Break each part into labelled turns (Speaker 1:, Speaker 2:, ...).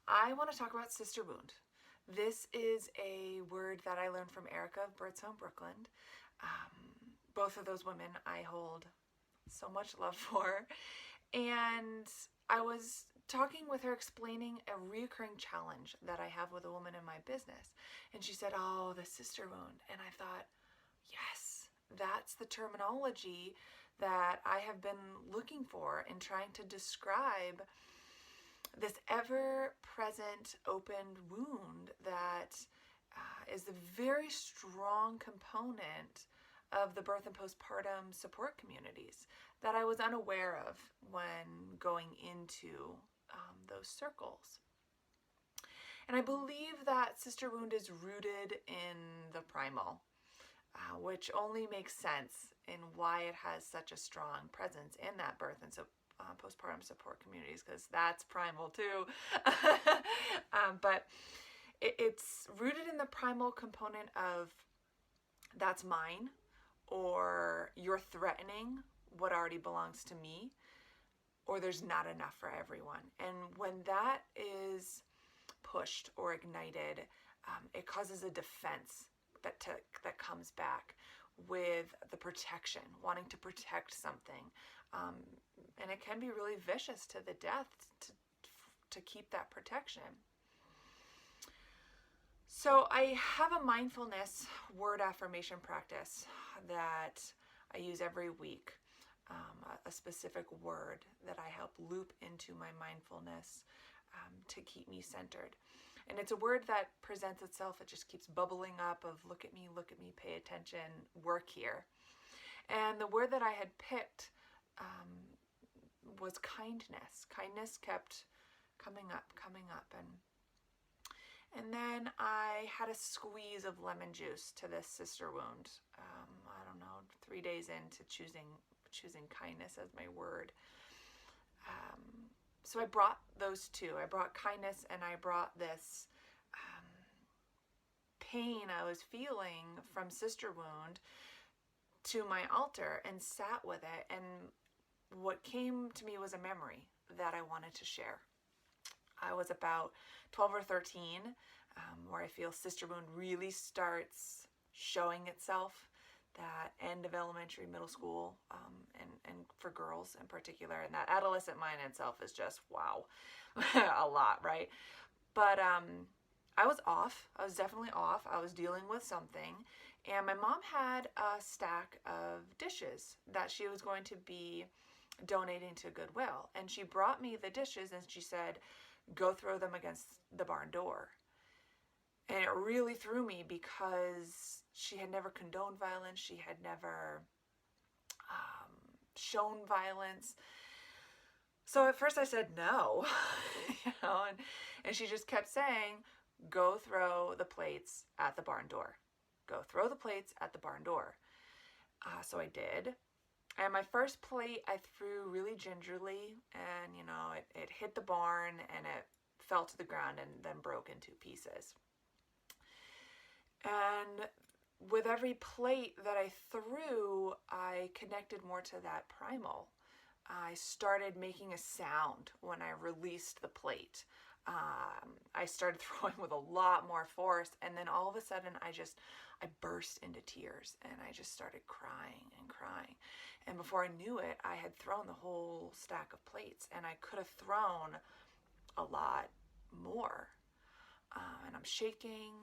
Speaker 1: I want to talk about sisterwound. This is a word that I learned from Erica of Birdsong Brooklyn. Both of those women I hold so much love for. And I was talking with her, explaining a reoccurring challenge that I have with a woman in my business. And she said, oh, the sisterwound. And I thought, yes, that's the terminology that I have been looking for in trying to describe this ever-present open wound that is a very strong component of the birth and postpartum support communities that I was unaware of when going into those circles. And I believe that sisterwound is rooted in the primal, which only makes sense in why it has such a strong presence in that birth and postpartum support communities, because that's primal too. But it's rooted in the primal component of that's mine, or you're threatening what already belongs to me, or there's not enough for everyone. And when that is pushed or ignited, it causes a defense that comes back with the protection, wanting to protect something. And it can be really vicious to the death to keep that protection. So I have a mindfulness word affirmation practice that I use every week, a specific word that I help loop into my mindfulness to keep me centered. And it's a word that presents itself, it just keeps bubbling up of look at me, pay attention, work here. And the word that I had picked was kindness. Kindness kept coming up. And then I had a squeeze of lemon juice to this sisterwound. I don't know, 3 days into choosing kindness as my word. So I brought those two. I brought kindness and I brought this pain I was feeling from sisterwound to my altar and sat with it. And what came to me was a memory that I wanted to share. I was about 12 or 13, where I feel sisterwound really starts showing itself, that end of elementary, middle school, and for girls in particular. And that adolescent mind itself is just, wow, a lot, right? But I was off. I was definitely off. I was dealing with something. And my mom had a stack of dishes that she was going to be donating to Goodwill. And she brought me the dishes and she said, go throw them against the barn door. And it really threw me because she had never condoned violence. She had never shown violence. So at first I said no, and she just kept saying, go throw the plates at the barn door. Go throw the plates at the barn door. So I did. And my first plate I threw really gingerly, and it hit the barn and it fell to the ground and then broke into pieces. And with every plate that I threw, I connected more to that primal. I started making a sound when I released the plate. I started throwing with a lot more force, and then all of a sudden I burst into tears and I just started crying and crying. And before I knew it, I had thrown the whole stack of plates, and I could have thrown a lot more. And I'm shaking,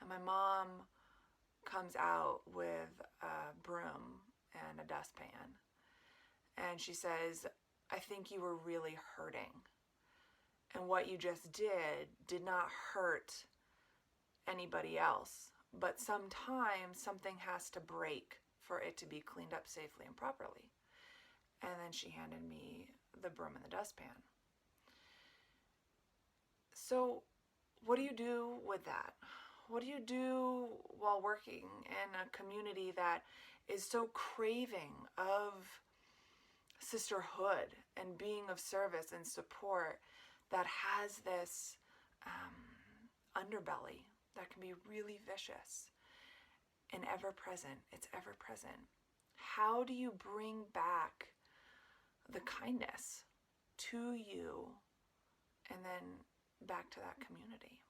Speaker 1: and my mom comes out with a broom and a dustpan, and she says, I think you were really hurting. And what you just did not hurt anybody else. But sometimes something has to break for it to be cleaned up safely and properly. And then she handed me the broom and the dustpan. So what do you do with that? What do you do while working in a community that is so craving of sisterhood and being of service and support, that has this underbelly that can be really vicious and ever present? It's ever present. How do you bring back the kindness to you and then back to that community.